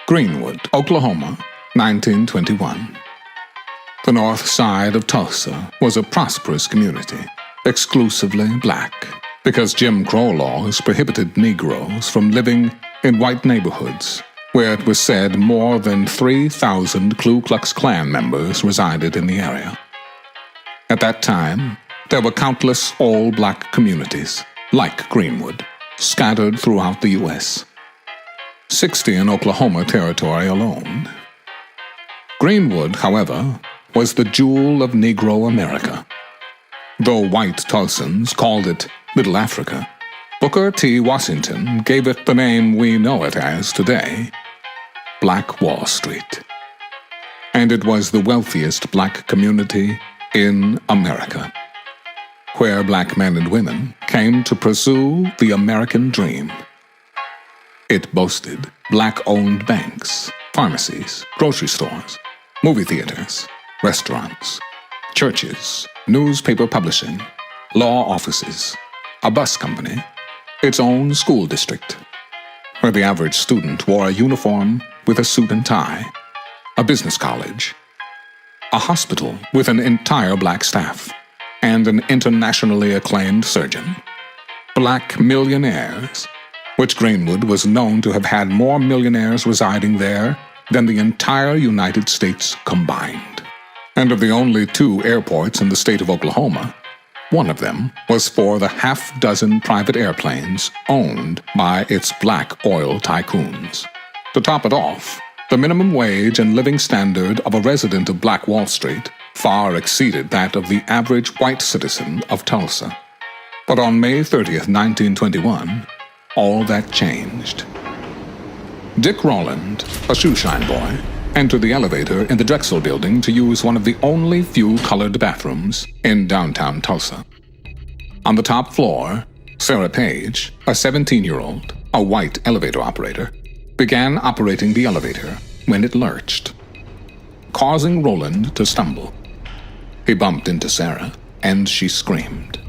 Greenwood, Oklahoma, 1921. The north side of Tulsa was a prosperous community, exclusively black, because Jim Crow laws prohibited Negroes from living in white neighborhoods, where it was said more than 3,000 Ku Klux Klan members resided in the area. At that time, there were countless all-black communities, like Greenwood, scattered throughout the U.S. 60 in Oklahoma Territory alone. Greenwood, however, was the jewel of Negro America. Though white Tulsans called it Little Africa, Booker T. Washington gave it the name we know it as today, Black Wall Street. And it was the wealthiest black community in America, where black men and women came to pursue the American dream. It boasted black-owned banks, pharmacies, grocery stores, movie theaters, restaurants, churches, newspaper publishing, law offices, a bus company, its own school district, where the average student wore a uniform with a suit and tie, a business college, a hospital with an entire black staff, and an internationally acclaimed surgeon. Black millionaires, which Greenwood was known to have had more millionaires residing there than the entire United States combined. And of the only 2 airports in the state of Oklahoma, one of them was for the half-dozen private airplanes owned by its black oil tycoons. To top it off, the minimum wage and living standard of a resident of Black Wall Street far exceeded that of the average white citizen of Tulsa. But on May 30th, 1921, all that changed. Dick Rowland, a shoeshine boy, entered the elevator in the Drexel building to use one of the only few colored bathrooms in downtown Tulsa. On the top floor, Sarah Page, a 17-year-old, a white elevator operator, began operating the elevator when it lurched, causing Rowland to stumble. He bumped into Sarah, and she screamed.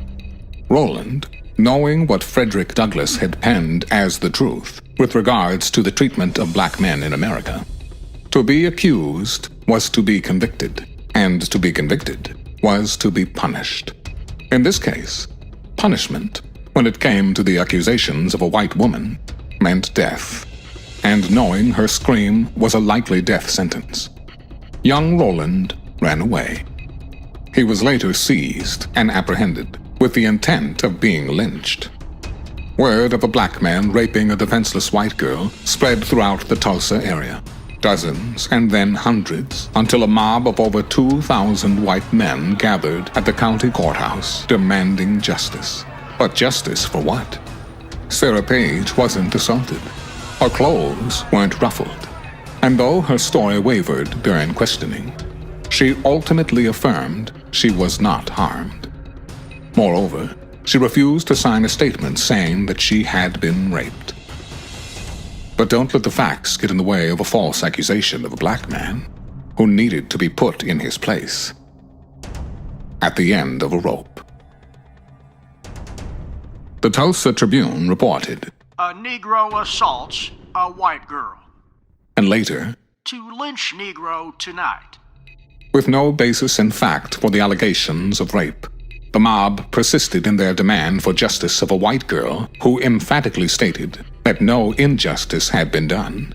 Rowland, knowing what Frederick Douglass had penned as the truth with regards to the treatment of black men in America, to be accused was to be convicted, and to be convicted was to be punished. In this case, punishment, when it came to the accusations of a white woman, meant death, and knowing her scream was a likely death sentence. Young Rowland ran away. He was later seized and apprehended with the intent of being lynched. Word of a black man raping a defenseless white girl spread throughout the Tulsa area. Dozens and then hundreds, until a mob of over 2,000 white men gathered at the county courthouse demanding justice. But justice for what? Sarah Page wasn't assaulted. Her clothes weren't ruffled. And though her story wavered during questioning, she ultimately affirmed she was not harmed. Moreover, she refused to sign a statement saying that she had been raped. But don't let the facts get in the way of a false accusation of a black man who needed to be put in his place at the end of a rope. The Tulsa Tribune reported, "A Negro assaults a white girl. And later, To lynch Negro tonight." with no basis in fact for the allegations of rape, the mob persisted in their demand for justice of a white girl who emphatically stated that no injustice had been done.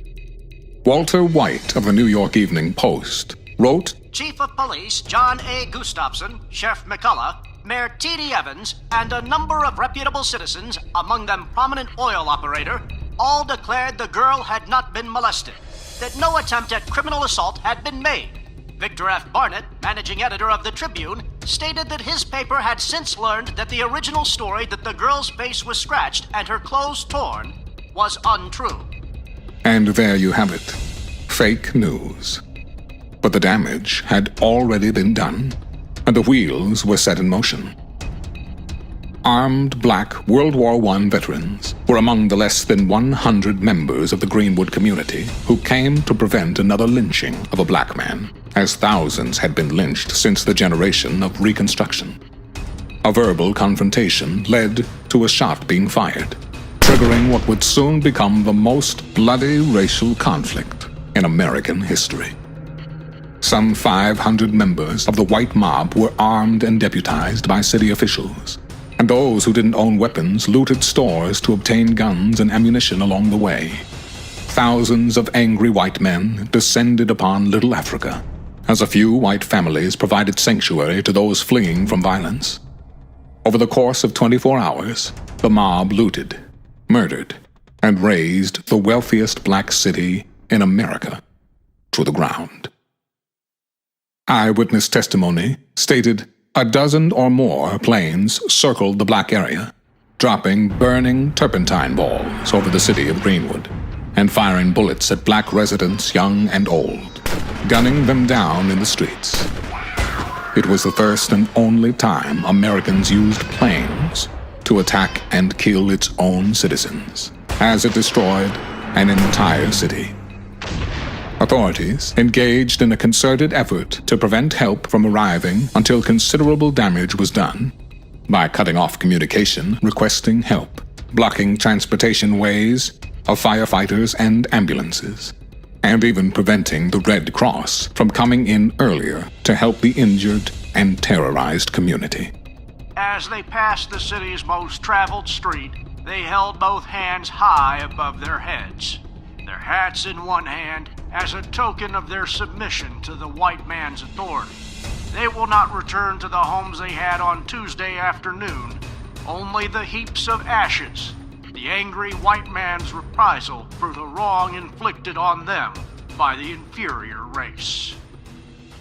Walter White of the New York Evening Post wrote, Chief of Police John A. Gustafson, Sheriff McCullough, Mayor T.D. Evans, and a number of reputable citizens, among them prominent oil operator, all declared the girl had not been molested, that no attempt at criminal assault had been made. Victor F. Barnett, managing editor of the Tribune, stated that his paper had since learned that the original story that the girl's face was scratched and her clothes torn was untrue. And there you have it. Fake news. But the damage had already been done, and the wheels were set in motion. Armed black World War I veterans were among the less than 100 members of the Greenwood community who came to prevent another lynching of a black man, as thousands had been lynched since the generation of Reconstruction. A verbal confrontation led to a shot being fired, triggering what would soon become the most bloody racial conflict in American history. Some 500 members of the white mob were armed and deputized by city officials, and those who didn't own weapons looted stores to obtain guns and ammunition along the way. Thousands of angry white men descended upon Little Africa, as a few white families provided sanctuary to those fleeing from violence. Over the course of 24 hours, the mob looted, murdered, and razed the wealthiest black city in America to the ground. Eyewitness testimony stated a dozen or more planes circled the black area, dropping burning turpentine balls over the city of Greenwood and firing bullets at black residents young and old, gunning them down in the streets. It was the first and only time Americans used planes to attack and kill its own citizens, as it destroyed an entire city. Authorities engaged in a concerted effort to prevent help from arriving until considerable damage was done, by cutting off communication requesting help, blocking transportation ways of firefighters and ambulances, and even preventing the Red Cross from coming in earlier to help the injured and terrorized community. As they passed the city's most traveled street, they held both hands high above their heads, their hats in one hand as a token of their submission to the white man's authority. They will not return to the homes they had on Tuesday afternoon, only the heaps of ashes, the angry white man's reprisal for the wrong inflicted on them by the inferior race.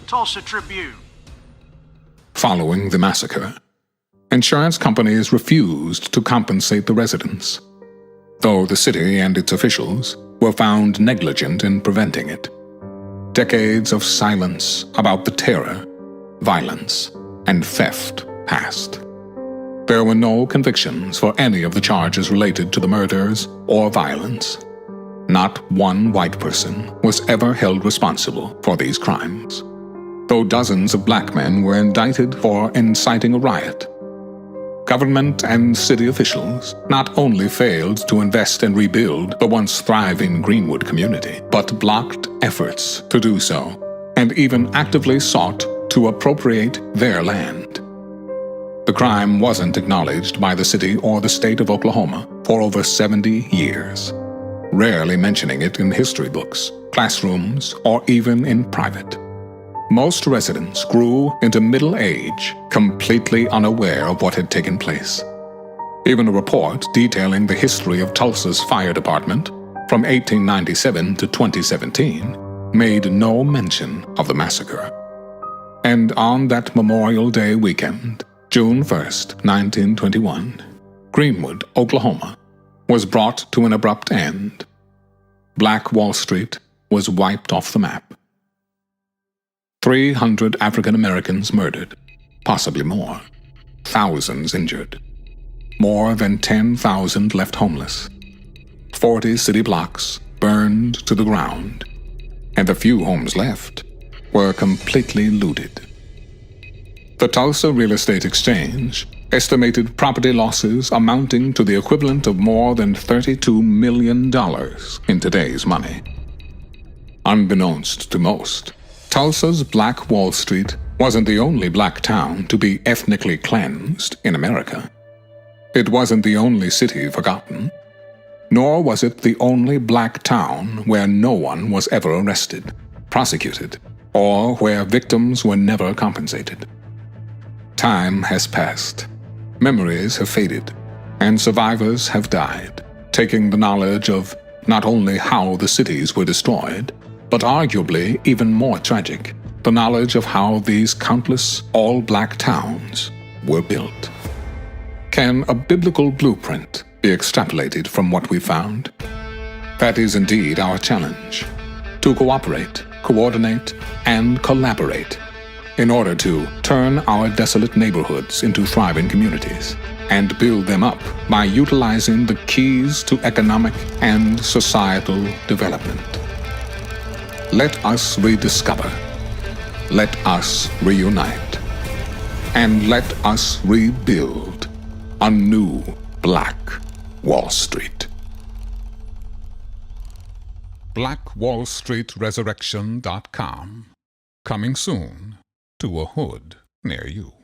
Tulsa Tribune. Following the massacre, insurance companies refused to compensate the residents, though the city and its officials were found negligent in preventing it. Decades of silence about the terror, violence, and theft passed. There were no convictions for any of the charges related to the murders or violence. Not one white person was ever held responsible for these crimes, though dozens of black men were indicted for inciting a riot. Government and city officials not only failed to invest and rebuild the once thriving Greenwood community, but blocked efforts to do so, and even actively sought to appropriate their land. The crime wasn't acknowledged by the city or the state of Oklahoma for over 70 years, rarely mentioning it in history books, classrooms, or even in private. Most residents grew into middle age, completely unaware of what had taken place. Even a report detailing the history of Tulsa's fire department from 1897 to 2017 made no mention of the massacre. And on that Memorial Day weekend, June 1st, 1921, Greenwood, Oklahoma, was brought to an abrupt end. Black Wall Street was wiped off the map. 300 African Americans murdered, possibly more. Thousands injured. More than 10,000 left homeless. 40 city blocks burned to the ground, and the few homes left were completely looted. The Tulsa Real Estate Exchange estimated property losses amounting to the equivalent of more than $32 million in today's money. Unbeknownst to most, Tulsa's Black Wall Street wasn't the only black town to be ethnically cleansed in America. It wasn't the only city forgotten, nor was it the only black town where no one was ever arrested, prosecuted, or where victims were never compensated. Time has passed, memories have faded, and survivors have died, taking the knowledge of not only how the cities were destroyed, but arguably even more tragic, the knowledge of how these countless all-black towns were built. Can a biblical blueprint be extrapolated from what we found? That is indeed our challenge, to cooperate, coordinate, and collaborate in order to turn our desolate neighborhoods into thriving communities and build them up by utilizing the keys to economic and societal development. Let us rediscover, let us reunite, and let us rebuild a new Black Wall Street. blackwallstreetresurrection.com. Coming soon to a hood near you.